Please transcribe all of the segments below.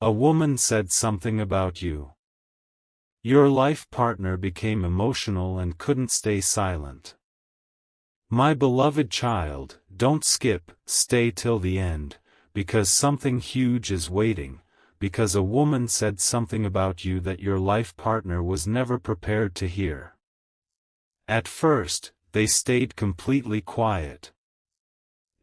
A woman said something about you. Your life partner became emotional and couldn't stay silent. My beloved child, don't skip, stay till the end, because something huge is waiting, because a woman said something about you that your life partner was never prepared to hear. At first, they stayed completely quiet.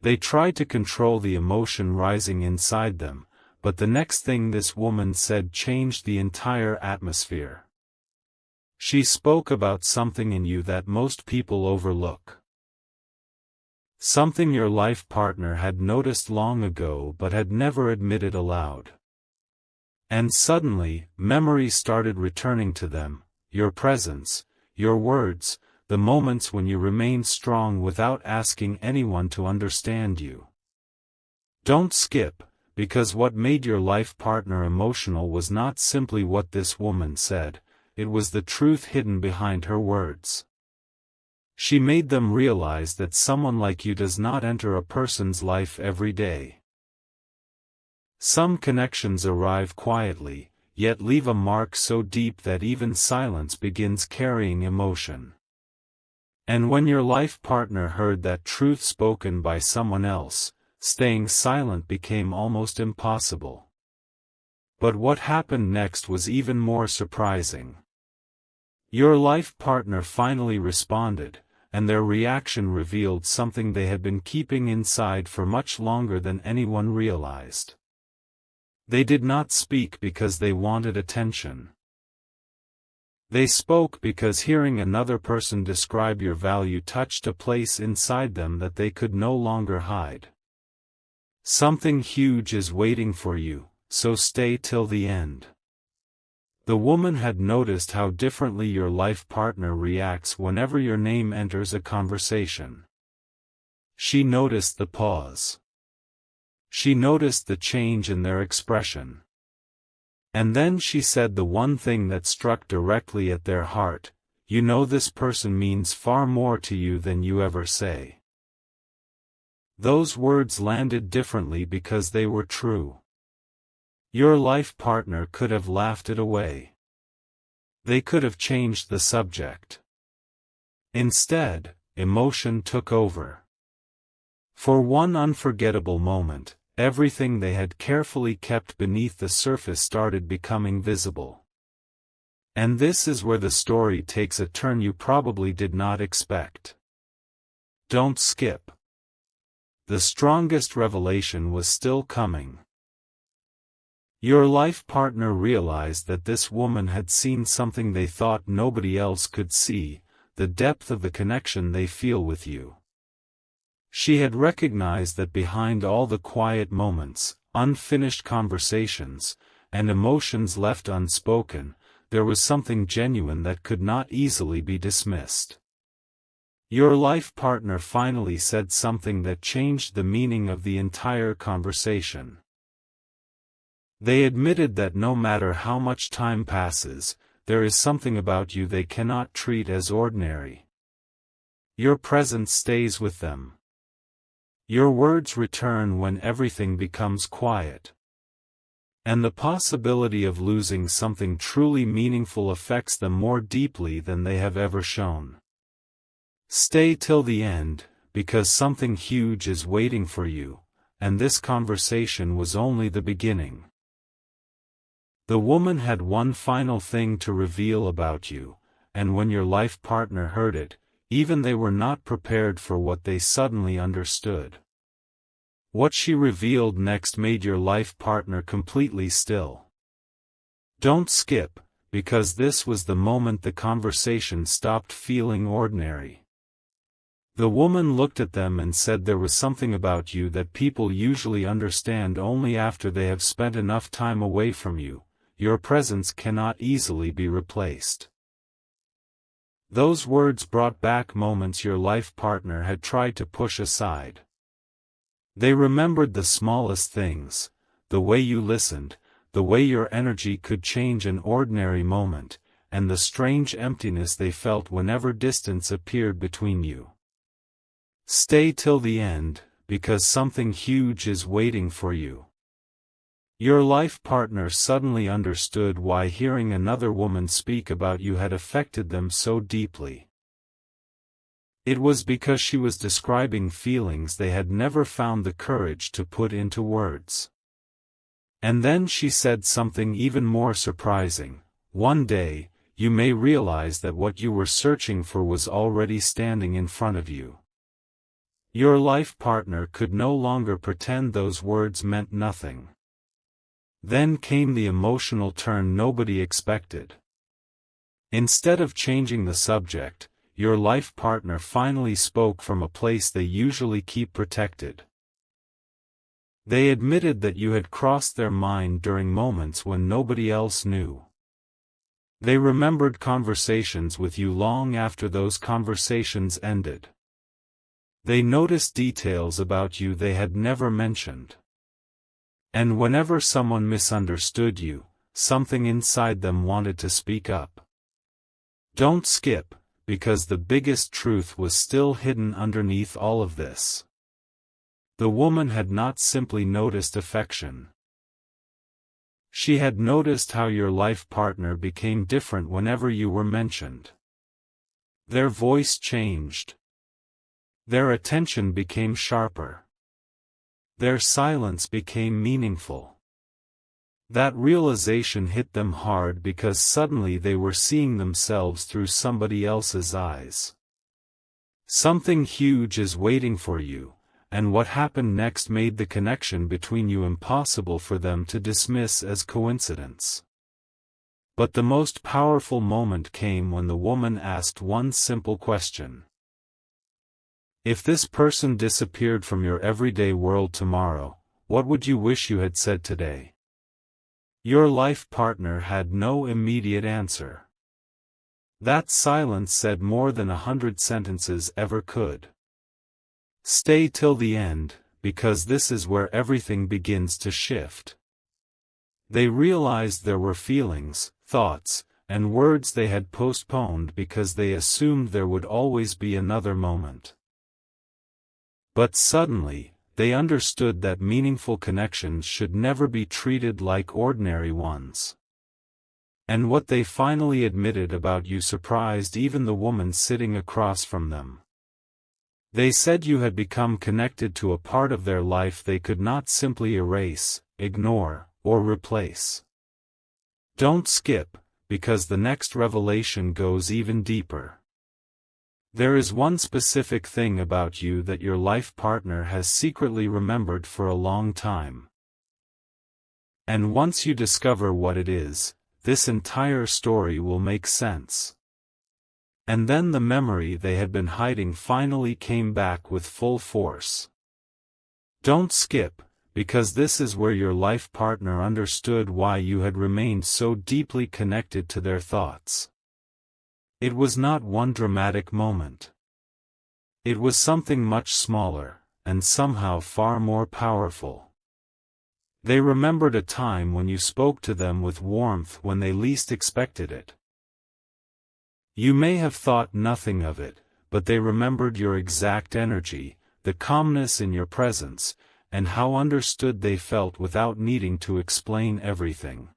They tried to control the emotion rising inside them, but the next thing this woman said changed the entire atmosphere. She spoke about something in you that most people overlook. Something your life partner had noticed long ago but had never admitted aloud. And suddenly, memories started returning to them, your presence, your words, the moments when you remained strong without asking anyone to understand you. Don't skip, because what made your life partner emotional was not simply what this woman said, it was the truth hidden behind her words. She made them realize that someone like you does not enter a person's life every day. Some connections arrive quietly, yet leave a mark so deep that even silence begins carrying emotion. And when your life partner heard that truth spoken by someone else, staying silent became almost impossible. But what happened next was even more surprising. Your life partner finally responded, and their reaction revealed something they had been keeping inside for much longer than anyone realized. They did not speak because they wanted attention. They spoke because hearing another person describe your value touched a place inside them that they could no longer hide. Something huge is waiting for you, so stay till the end. The woman had noticed how differently your life partner reacts whenever your name enters a conversation. She noticed the pause. She noticed the change in their expression. And then she said the one thing that struck directly at their heart, you know this person means far more to you than you ever say. Those words landed differently because they were true. Your life partner could have laughed it away. They could have changed the subject. Instead, emotion took over. For one unforgettable moment, everything they had carefully kept beneath the surface started becoming visible. And this is where the story takes a turn you probably did not expect. Don't skip. The strongest revelation was still coming. Your life partner realized that this woman had seen something they thought nobody else could see, the depth of the connection they feel with you. She had recognized that behind all the quiet moments, unfinished conversations, and emotions left unspoken, there was something genuine that could not easily be dismissed. Your life partner finally said something that changed the meaning of the entire conversation. They admitted that no matter how much time passes, there is something about you they cannot treat as ordinary. Your presence stays with them. Your words return when everything becomes quiet. And the possibility of losing something truly meaningful affects them more deeply than they have ever shown. Stay till the end, because something huge is waiting for you, and this conversation was only the beginning. The woman had one final thing to reveal about you, and when your life partner heard it, even they were not prepared for what they suddenly understood. What she revealed next made your life partner completely still. Don't skip, because this was the moment the conversation stopped feeling ordinary. The woman looked at them and said there was something about you that people usually understand only after they have spent enough time away from you. Your presence cannot easily be replaced. Those words brought back moments your life partner had tried to push aside. They remembered the smallest things, the way you listened, the way your energy could change an ordinary moment, and the strange emptiness they felt whenever distance appeared between you. Stay till the end, because something huge is waiting for you. Your life partner suddenly understood why hearing another woman speak about you had affected them so deeply. It was because she was describing feelings they had never found the courage to put into words. And then she said something even more surprising. One day, you may realize that what you were searching for was already standing in front of you. Your life partner could no longer pretend those words meant nothing. Then came the emotional turn nobody expected. Instead of changing the subject, your life partner finally spoke from a place they usually keep protected. They admitted that you had crossed their mind during moments when nobody else knew. They remembered conversations with you long after those conversations ended. They noticed details about you they had never mentioned. And whenever someone misunderstood you, something inside them wanted to speak up. Don't skip, because the biggest truth was still hidden underneath all of this. The woman had not simply noticed affection. She had noticed how your life partner became different whenever you were mentioned. Their voice changed. Their attention became sharper. Their silence became meaningful. That realization hit them hard because suddenly they were seeing themselves through somebody else's eyes. Something huge is waiting for you, and what happened next made the connection between you impossible for them to dismiss as coincidence. But the most powerful moment came when the woman asked one simple question. If this person disappeared from your everyday world tomorrow, what would you wish you had said today? Your life partner had no immediate answer. That silence said more than 100 sentences ever could. Stay till the end, because this is where everything begins to shift. They realized there were feelings, thoughts, and words they had postponed because they assumed there would always be another moment. But suddenly, they understood that meaningful connections should never be treated like ordinary ones. And what they finally admitted about you surprised even the woman sitting across from them. They said you had become connected to a part of their life they could not simply erase, ignore, or replace. Don't skip, because the next revelation goes even deeper. There is one specific thing about you that your life partner has secretly remembered for a long time. And once you discover what it is, this entire story will make sense. And then the memory they had been hiding finally came back with full force. Don't skip, because this is where your life partner understood why you had remained so deeply connected to their thoughts. It was not one dramatic moment. It was something much smaller, and somehow far more powerful. They remembered a time when you spoke to them with warmth when they least expected it. You may have thought nothing of it, but they remembered your exact energy, the calmness in your presence, and how understood they felt without needing to explain everything.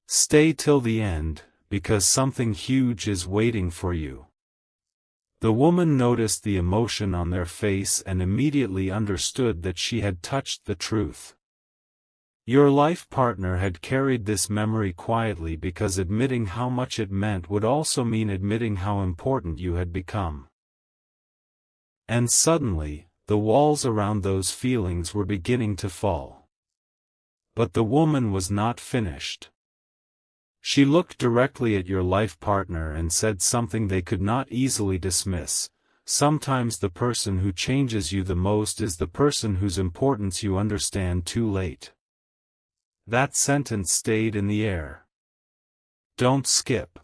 Stay till the end, because something huge is waiting for you. The woman noticed the emotion on their face and immediately understood that she had touched the truth. Your life partner had carried this memory quietly because admitting how much it meant would also mean admitting how important you had become. And suddenly, the walls around those feelings were beginning to fall. But the woman was not finished. She looked directly at your life partner and said something they could not easily dismiss. Sometimes the person who changes you the most is the person whose importance you understand too late. That sentence stayed in the air. Don't skip.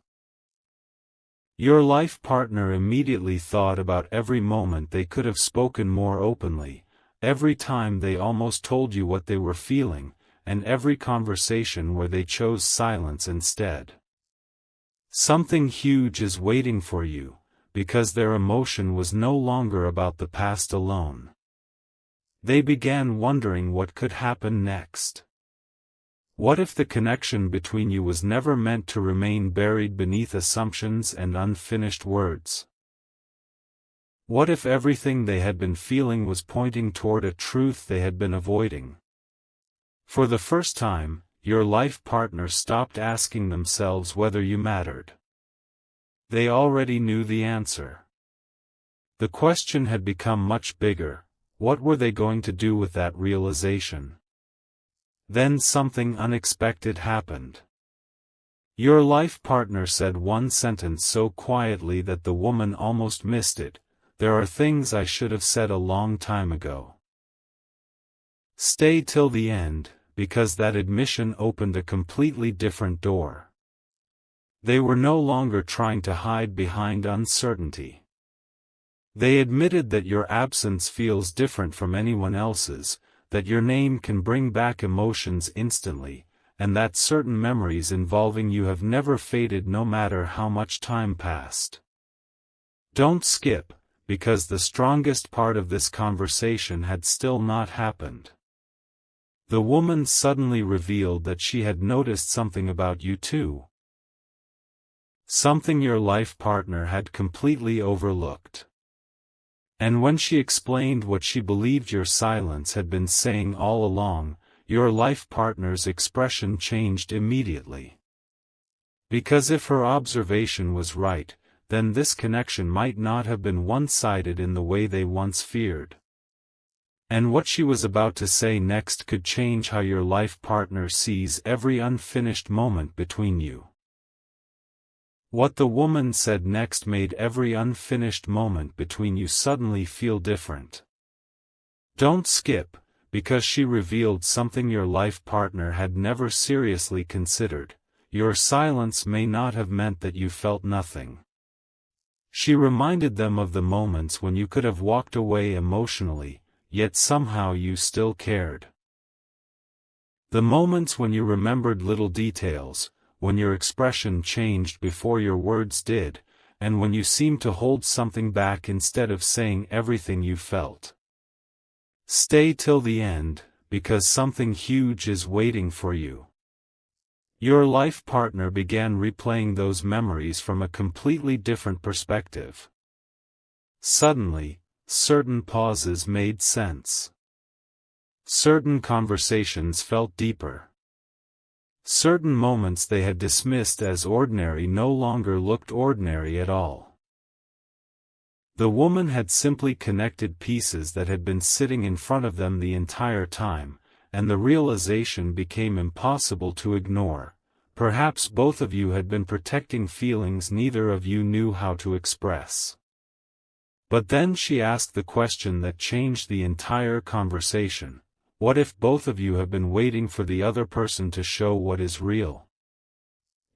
Your life partner immediately thought about every moment they could have spoken more openly, every time they almost told you what they were feeling, and every conversation where they chose silence instead. Something huge is waiting for you, because their emotion was no longer about the past alone. They began wondering what could happen next. What if the connection between you was never meant to remain buried beneath assumptions and unfinished words? What if everything they had been feeling was pointing toward a truth they had been avoiding? For the first time, your life partner stopped asking themselves whether you mattered. They already knew the answer. The question had become much bigger: what were they going to do with that realization? Then something unexpected happened. Your life partner said one sentence so quietly that the woman almost missed it: "There are things I should have said a long time ago." Stay till the end, because that admission opened a completely different door. They were no longer trying to hide behind uncertainty. They admitted that your absence feels different from anyone else's, that your name can bring back emotions instantly, and that certain memories involving you have never faded no matter how much time passed. Don't skip, because the strongest part of this conversation had still not happened. The woman suddenly revealed that she had noticed something about you too. Something your life partner had completely overlooked. And when she explained what she believed your silence had been saying all along, your life partner's expression changed immediately. Because if her observation was right, then this connection might not have been one-sided in the way they once feared. And what she was about to say next could change how your life partner sees every unfinished moment between you. What the woman said next made every unfinished moment between you suddenly feel different. Don't skip, because she revealed something your life partner had never seriously considered: your silence may not have meant that you felt nothing. She reminded them of the moments when you could have walked away emotionally, yet somehow you still cared. The moments when you remembered little details, when your expression changed before your words did, and when you seemed to hold something back instead of saying everything you felt. Stay till the end, because something huge is waiting for you. Your life partner began replaying those memories from a completely different perspective. Suddenly, certain pauses made sense. Certain conversations felt deeper. Certain moments they had dismissed as ordinary no longer looked ordinary at all. The woman had simply connected pieces that had been sitting in front of them the entire time, and the realization became impossible to ignore. Perhaps both of you had been protecting feelings neither of you knew how to express. But then she asked the question that changed the entire conversation: what if both of you have been waiting for the other person to show what is real?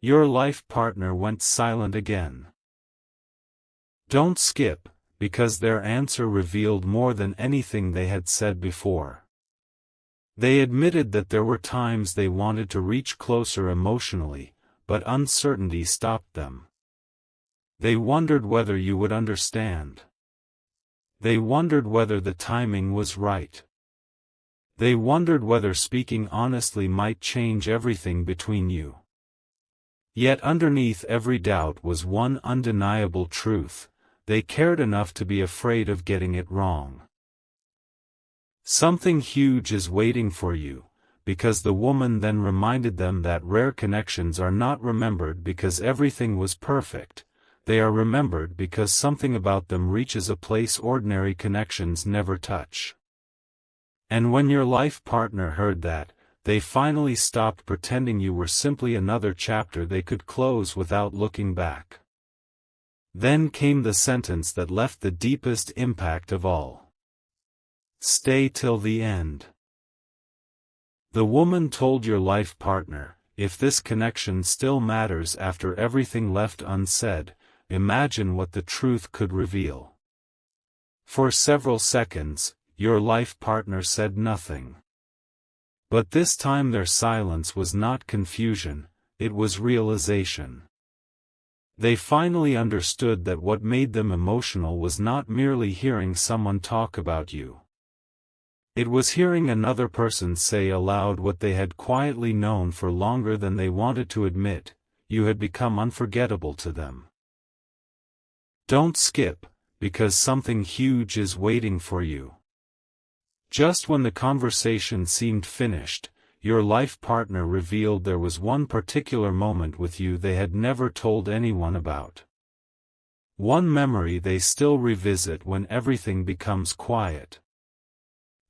Your life partner went silent again. Don't skip, because their answer revealed more than anything they had said before. They admitted that there were times they wanted to reach closer emotionally, but uncertainty stopped them. They wondered whether you would understand. They wondered whether the timing was right. They wondered whether speaking honestly might change everything between you. Yet underneath every doubt was one undeniable truth: they cared enough to be afraid of getting it wrong. Something huge is waiting for you, because the woman then reminded them that rare connections are not remembered because everything was perfect. They are remembered because something about them reaches a place ordinary connections never touch. And when your life partner heard that, they finally stopped pretending you were simply another chapter they could close without looking back. Then came the sentence that left the deepest impact of all. Stay till the end. The woman told your life partner, if this connection still matters after everything left unsaid, imagine what the truth could reveal. For several seconds, your life partner said nothing. But this time their silence was not confusion, it was realization. They finally understood that what made them emotional was not merely hearing someone talk about you. It was hearing another person say aloud what they had quietly known for longer than they wanted to admit: you had become unforgettable to them. Don't skip, because something huge is waiting for you. Just when the conversation seemed finished, your life partner revealed there was one particular moment with you they had never told anyone about. One memory they still revisit when everything becomes quiet.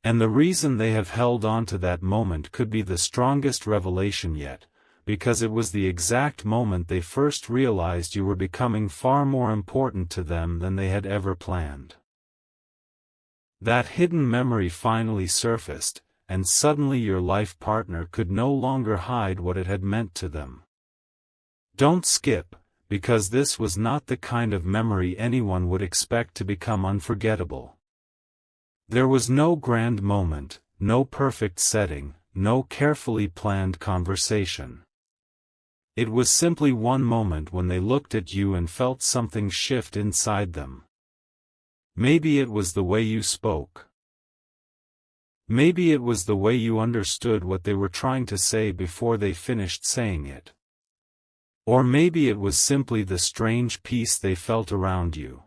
And the reason they have held on to that moment could be the strongest revelation yet, because it was the exact moment they first realized you were becoming far more important to them than they had ever planned. That hidden memory finally surfaced, and suddenly your life partner could no longer hide what it had meant to them. Don't skip, because this was not the kind of memory anyone would expect to become unforgettable. There was no grand moment, no perfect setting, no carefully planned conversation. It was simply one moment when they looked at you and felt something shift inside them. Maybe it was the way you spoke. Maybe it was the way you understood what they were trying to say before they finished saying it. Or maybe it was simply the strange peace they felt around you.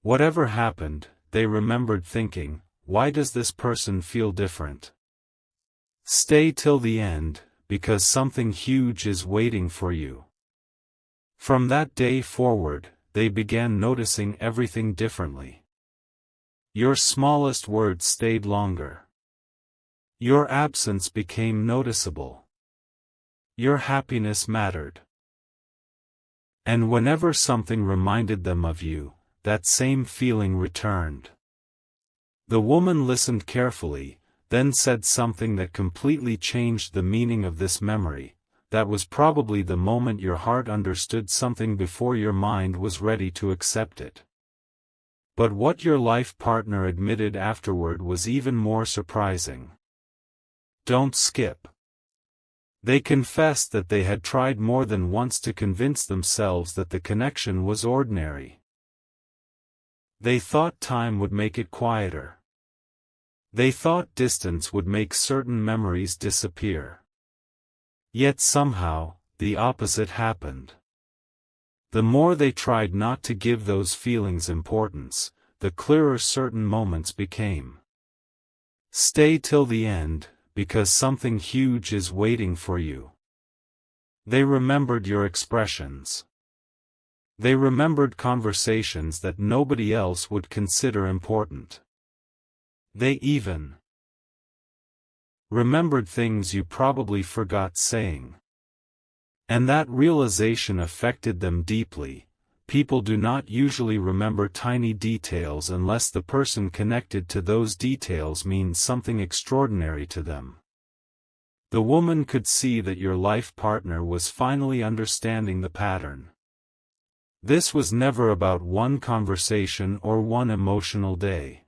Whatever happened, they remembered thinking, "Why does this person feel different?" Stay till the end, because something huge is waiting for you. From that day forward, they began noticing everything differently. Your smallest words stayed longer. Your absence became noticeable. Your happiness mattered. And whenever something reminded them of you, that same feeling returned. The woman listened carefully, then said something that completely changed the meaning of this memory. That was probably the moment your heart understood something before your mind was ready to accept it. But what your life partner admitted afterward was even more surprising. Don't skip. They confessed that they had tried more than once to convince themselves that the connection was ordinary. They thought time would make it quieter. They thought distance would make certain memories disappear. Yet somehow, the opposite happened. The more they tried not to give those feelings importance, the clearer certain moments became. Stay till the end, because something huge is waiting for you. They remembered your expressions. They remembered conversations that nobody else would consider important. They even remembered things you probably forgot saying. And that realization affected them deeply. People do not usually remember tiny details unless the person connected to those details means something extraordinary to them. The woman could see that your life partner was finally understanding the pattern. This was never about one conversation or one emotional day.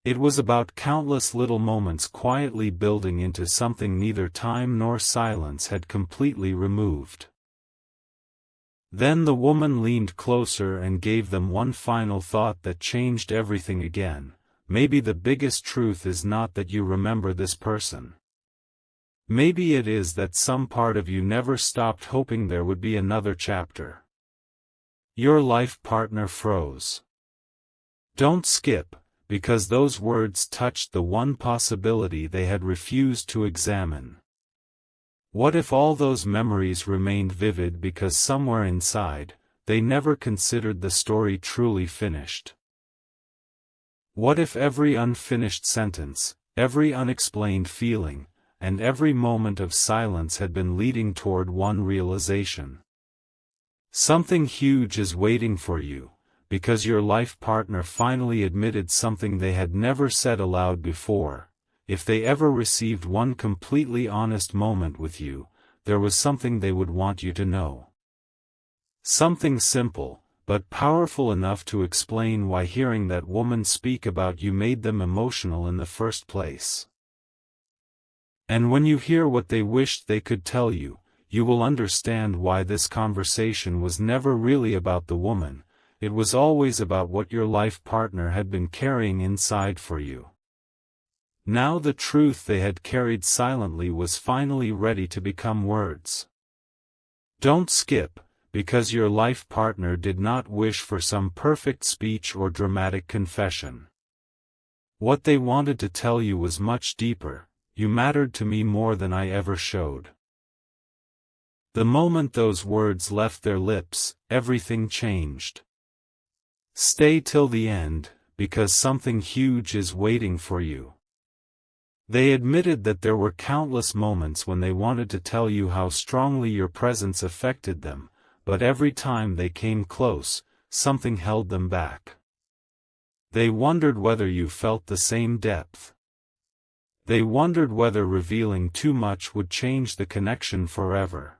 It was about countless little moments quietly building into something neither time nor silence had completely removed. Then the woman leaned closer and gave them one final thought that changed everything again. Maybe the biggest truth is not that you remember this person. Maybe it is that some part of you never stopped hoping there would be another chapter. Your life partner froze. Don't skip, because those words touched the one possibility they had refused to examine. What if all those memories remained vivid because somewhere inside, they never considered the story truly finished? What if every unfinished sentence, every unexplained feeling, and every moment of silence had been leading toward one realization? Something huge is waiting for you, because your life partner finally admitted something they had never said aloud before. If they ever received one completely honest moment with you, there was something they would want you to know. Something simple, but powerful enough to explain why hearing that woman speak about you made them emotional in the first place. And when you hear what they wished they could tell you, you will understand why this conversation was never really about the woman. It was always about what your life partner had been carrying inside for you. Now the truth they had carried silently was finally ready to become words. Don't skip, because your life partner did not wish for some perfect speech or dramatic confession. What they wanted to tell you was much deeper: you mattered to me more than I ever showed. The moment those words left their lips, everything changed. Stay till the end, because something huge is waiting for you. They admitted that there were countless moments when they wanted to tell you how strongly your presence affected them, but every time they came close, something held them back. They wondered whether you felt the same depth. They wondered whether revealing too much would change the connection forever.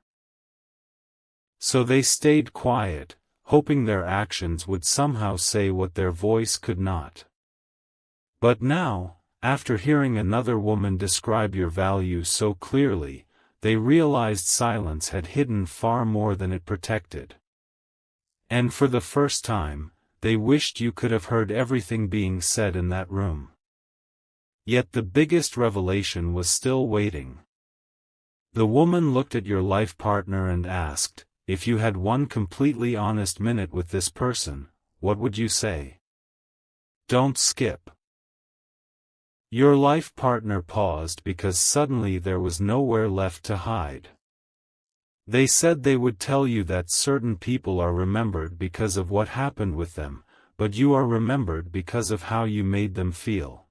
So they stayed quiet, hoping their actions would somehow say what their voice could not. But now, after hearing another woman describe your value so clearly, they realized silence had hidden far more than it protected. And for the first time, they wished you could have heard everything being said in that room. Yet the biggest revelation was still waiting. The woman looked at your life partner and asked, "If you had one completely honest minute with this person, what would you say?" Don't skip. Your life partner paused because suddenly there was nowhere left to hide. They said they would tell you that certain people are remembered because of what happened with them, but you are remembered because of how you made them feel.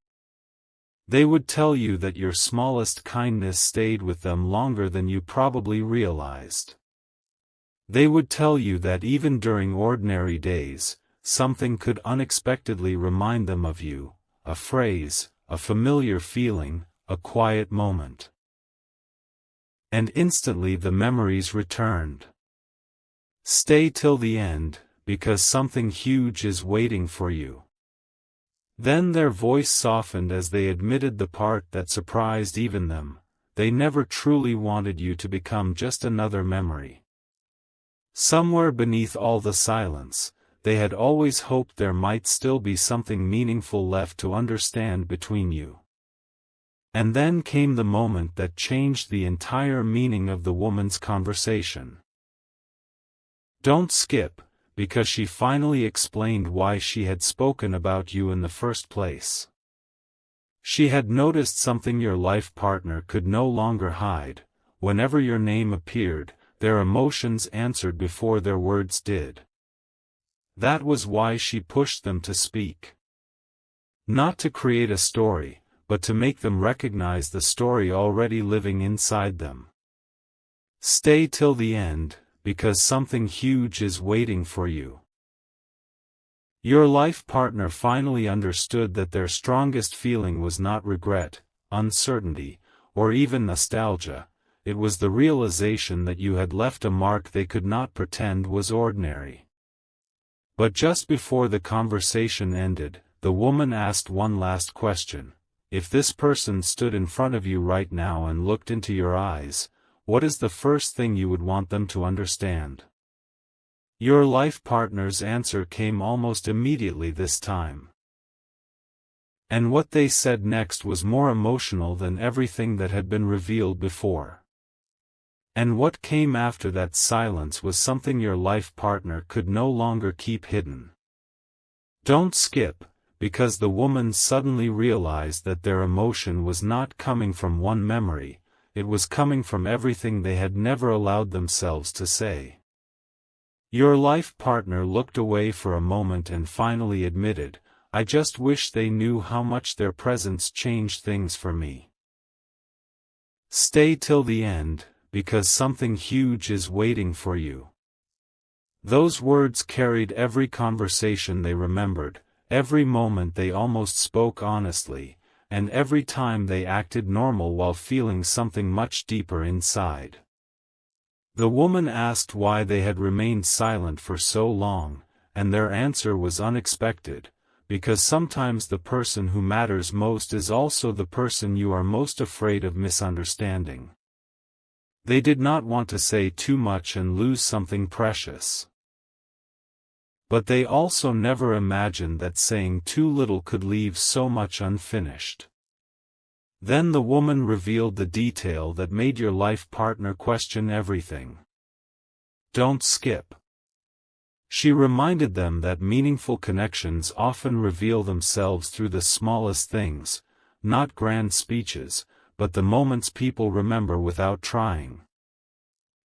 They would tell you that your smallest kindness stayed with them longer than you probably realized. They would tell you that even during ordinary days, something could unexpectedly remind them of you, a phrase, a familiar feeling, a quiet moment. And instantly the memories returned. Stay till the end, because something huge is waiting for you. Then their voice softened as they admitted the part that surprised even them: they never truly wanted you to become just another memory. Somewhere beneath all the silence, they had always hoped there might still be something meaningful left to understand between you. And then came the moment that changed the entire meaning of the woman's conversation. Don't skip, because she finally explained why she had spoken about you in the first place. She had noticed something your life partner could no longer hide: whenever your name appeared, their emotions answered before their words did. That was why she pushed them to speak. Not to create a story, but to make them recognize the story already living inside them. Stay till the end, because something huge is waiting for you. Your life partner finally understood that their strongest feeling was not regret, uncertainty, or even nostalgia. It was the realization that you had left a mark they could not pretend was ordinary. But just before the conversation ended, the woman asked one last question: if this person stood in front of you right now and looked into your eyes, what is the first thing you would want them to understand? Your life partner's answer came almost immediately this time. And what they said next was more emotional than everything that had been revealed before. And what came after that silence was something your life partner could no longer keep hidden. Don't skip, because the woman suddenly realized that their emotion was not coming from one memory, it was coming from everything they had never allowed themselves to say. Your life partner looked away for a moment and finally admitted, "I just wish they knew how much their presence changed things for me." Stay till the end, because something huge is waiting for you. Those words carried every conversation they remembered, every moment they almost spoke honestly, and every time they acted normal while feeling something much deeper inside. The woman asked why they had remained silent for so long, and their answer was unexpected: because sometimes the person who matters most is also the person you are most afraid of misunderstanding. They did not want to say too much and lose something precious. But they also never imagined that saying too little could leave so much unfinished. Then the woman revealed the detail that made your life partner question everything. Don't skip. She reminded them that meaningful connections often reveal themselves through the smallest things, not grand speeches, but the moments people remember without trying.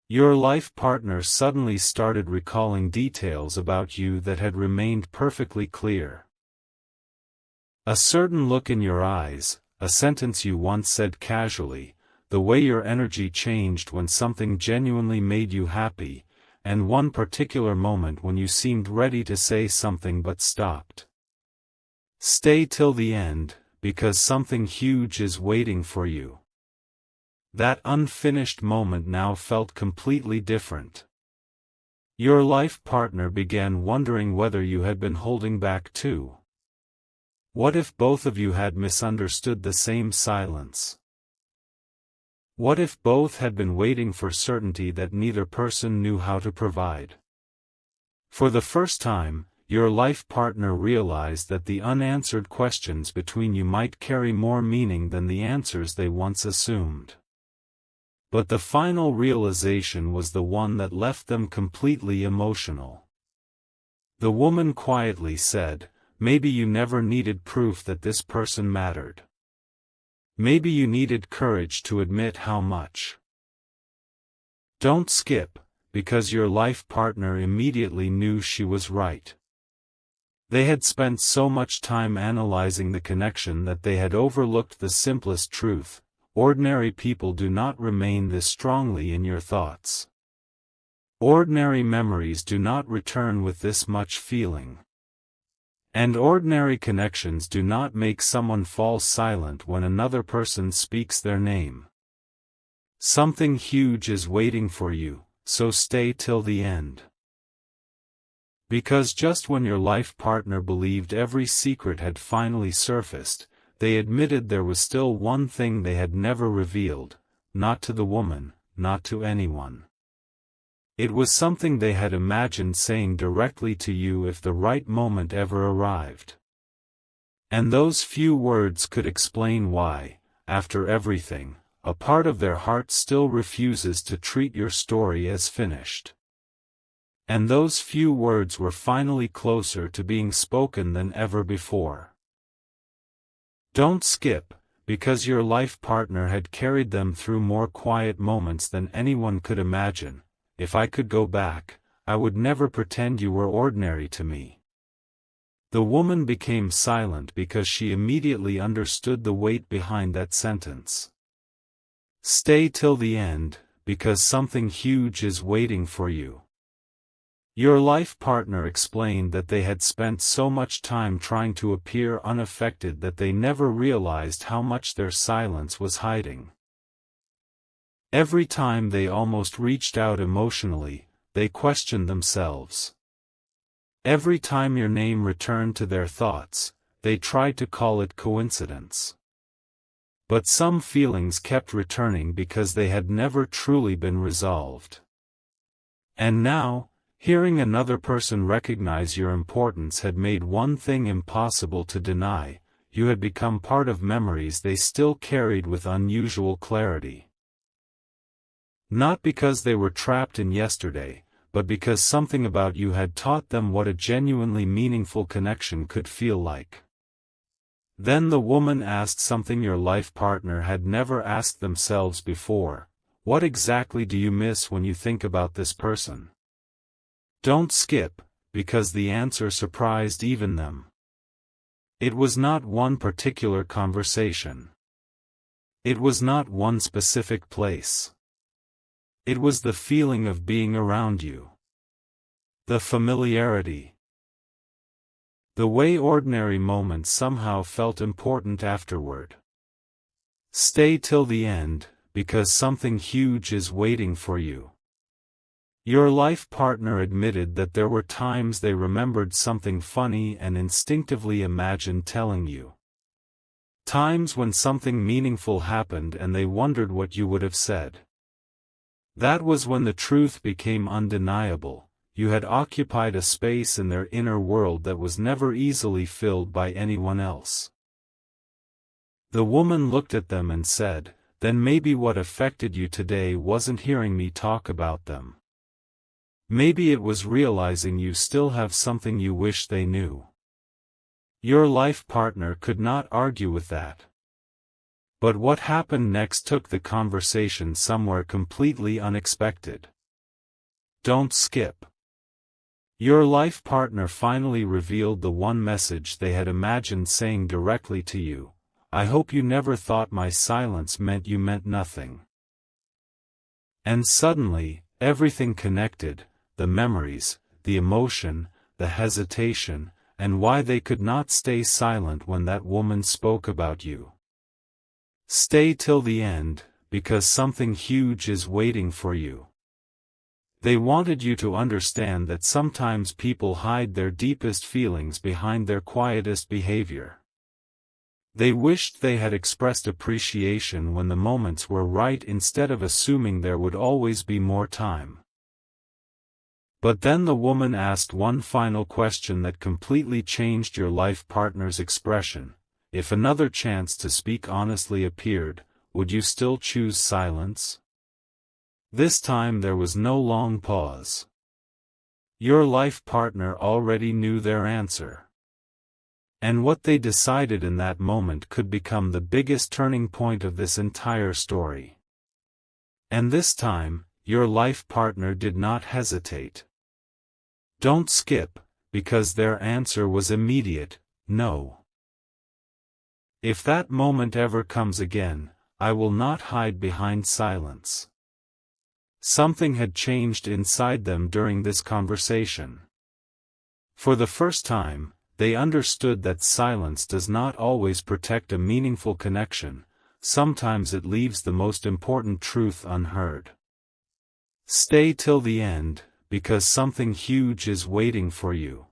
Your life partner suddenly started recalling details about you that had remained perfectly clear. A certain look in your eyes, a sentence you once said casually, the way your energy changed when something genuinely made you happy, and one particular moment when you seemed ready to say something but stopped. Stay till the end, because something huge is waiting for you. That unfinished moment now felt completely different. Your life partner began wondering whether you had been holding back too. What if both of you had misunderstood the same silence? What if both had been waiting for certainty that neither person knew how to provide? For the first time, your life partner realized that the unanswered questions between you might carry more meaning than the answers they once assumed. But the final realization was the one that left them completely emotional. The woman quietly said, "Maybe you never needed proof that this person mattered. Maybe you needed courage to admit how much." Don't skip, because your life partner immediately knew she was right. They had spent so much time analyzing the connection that they had overlooked the simplest truth: ordinary people do not remain this strongly in your thoughts. Ordinary memories do not return with this much feeling. And ordinary connections do not make someone fall silent when another person speaks their name. Something huge is waiting for you, so stay till the end. Because just when your life partner believed every secret had finally surfaced, they admitted there was still one thing they had never revealed, not to the woman, not to anyone. It was something they had imagined saying directly to you if the right moment ever arrived. And those few words could explain why, after everything, a part of their heart still refuses to treat your story as finished. And those few words were finally closer to being spoken than ever before. Don't skip, because your life partner had carried them through more quiet moments than anyone could imagine. If I could go back, I would never pretend you were ordinary to me. The woman became silent because she immediately understood the weight behind that sentence. Stay till the end, because something huge is waiting for you. Your life partner explained that they had spent so much time trying to appear unaffected that they never realized how much their silence was hiding. Every time they almost reached out emotionally, they questioned themselves. Every time your name returned to their thoughts, they tried to call it coincidence. But some feelings kept returning because they had never truly been resolved. And now, hearing another person recognize your importance had made one thing impossible to deny: you had become part of memories they still carried with unusual clarity. Not because they were trapped in yesterday, but because something about you had taught them what a genuinely meaningful connection could feel like. Then the woman asked something your life partner had never asked themselves before: what exactly do you miss when you think about this person? Don't skip, because the answer surprised even them. It was not one particular conversation. It was not one specific place. It was the feeling of being around you. The familiarity. The way ordinary moments somehow felt important afterward. Stay till the end, because something huge is waiting for you. Your life partner admitted that there were times they remembered something funny and instinctively imagined telling you. Times when something meaningful happened and they wondered what you would have said. That was when the truth became undeniable: you had occupied a space in their inner world that was never easily filled by anyone else. The woman looked at them and said, "Then maybe what affected you today wasn't hearing me talk about them. Maybe it was realizing you still have something you wish they knew." Your life partner could not argue with that. But what happened next took the conversation somewhere completely unexpected. Don't skip. Your life partner finally revealed the one message they had imagined saying directly to you: "I hope you never thought my silence meant you meant nothing." And suddenly, everything connected: the memories, the emotion, the hesitation, and why they could not stay silent when that woman spoke about you. Stay till the end, because something huge is waiting for you. They wanted you to understand that sometimes people hide their deepest feelings behind their quietest behavior. They wished they had expressed appreciation when the moments were right instead of assuming there would always be more time. But then the woman asked one final question that completely changed your life partner's expression. If another chance to speak honestly appeared, would you still choose silence? This time there was no long pause. Your life partner already knew their answer. And what they decided in that moment could become the biggest turning point of this entire story. And this time, your life partner did not hesitate. Don't skip, because their answer was immediate: no. If that moment ever comes again, I will not hide behind silence. Something had changed inside them during this conversation. For the first time, they understood that silence does not always protect a meaningful connection. Sometimes it leaves the most important truth unheard. Stay till the end, because something huge is waiting for you.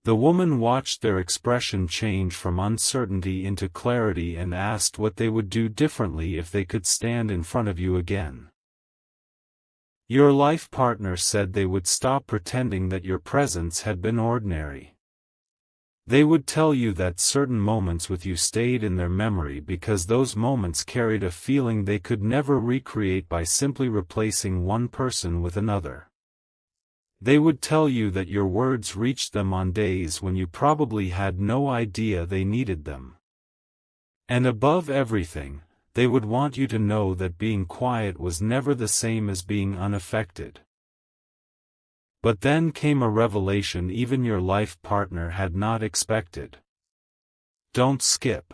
The woman watched their expression change from uncertainty into clarity and asked what they would do differently if they could stand in front of you again. Your life partner said they would stop pretending that your presence had been ordinary. They would tell you that certain moments with you stayed in their memory because those moments carried a feeling they could never recreate by simply replacing one person with another. They would tell you that your words reached them on days when you probably had no idea they needed them. And above everything, they would want you to know that being quiet was never the same as being unaffected. But then came a revelation even your life partner had not expected. Don't skip.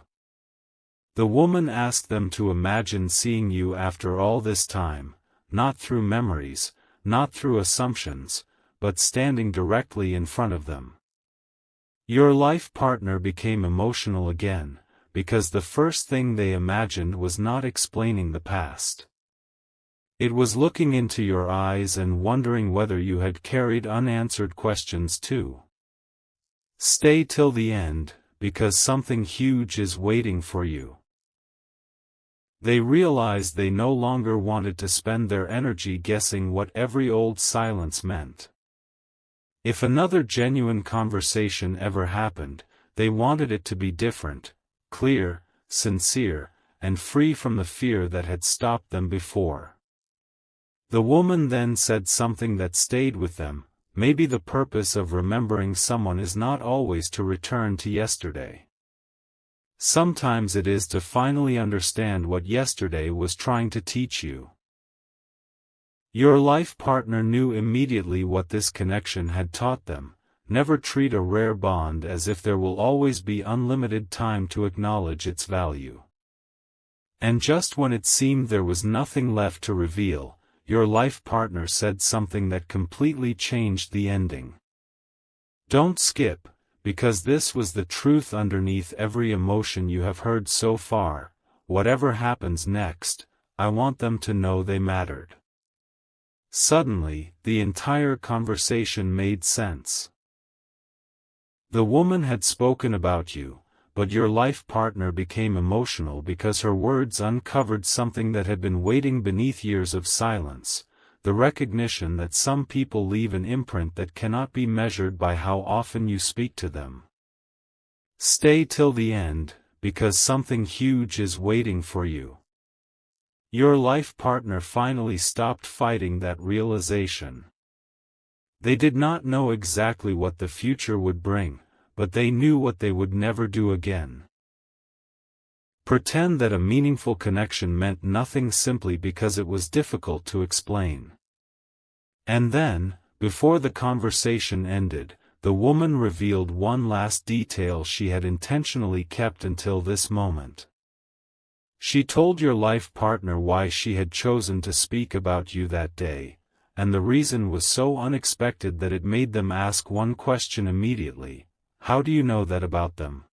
The woman asked them to imagine seeing you after all this time, not through memories, not through assumptions, but standing directly in front of them. Your life partner became emotional again, because the first thing they imagined was not explaining the past. It was looking into your eyes and wondering whether you had carried unanswered questions too. Stay till the end, because something huge is waiting for you. They realized they no longer wanted to spend their energy guessing what every old silence meant. If another genuine conversation ever happened, they wanted it to be different, clear, sincere, and free from the fear that had stopped them before. The woman then said something that stayed with them: maybe the purpose of remembering someone is not always to return to yesterday. Sometimes it is to finally understand what yesterday was trying to teach you. Your life partner knew immediately what this connection had taught them: never treat a rare bond as if there will always be unlimited time to acknowledge its value. And just when it seemed there was nothing left to reveal, your life partner said something that completely changed the ending. Don't skip, because this was the truth underneath every emotion you have heard so far: whatever happens next, I want them to know they mattered. Suddenly, the entire conversation made sense. The woman had spoken about you, but your life partner became emotional because her words uncovered something that had been waiting beneath years of silence: the recognition that some people leave an imprint that cannot be measured by how often you speak to them. Stay till the end, because something huge is waiting for you. Your life partner finally stopped fighting that realization. They did not know exactly what the future would bring, but they knew what they would never do again. Pretend that a meaningful connection meant nothing simply because it was difficult to explain. And then, before the conversation ended, the woman revealed one last detail she had intentionally kept until this moment. She told your life partner why she had chosen to speak about you that day, and the reason was so unexpected that it made them ask one question immediately: how do you know that about them?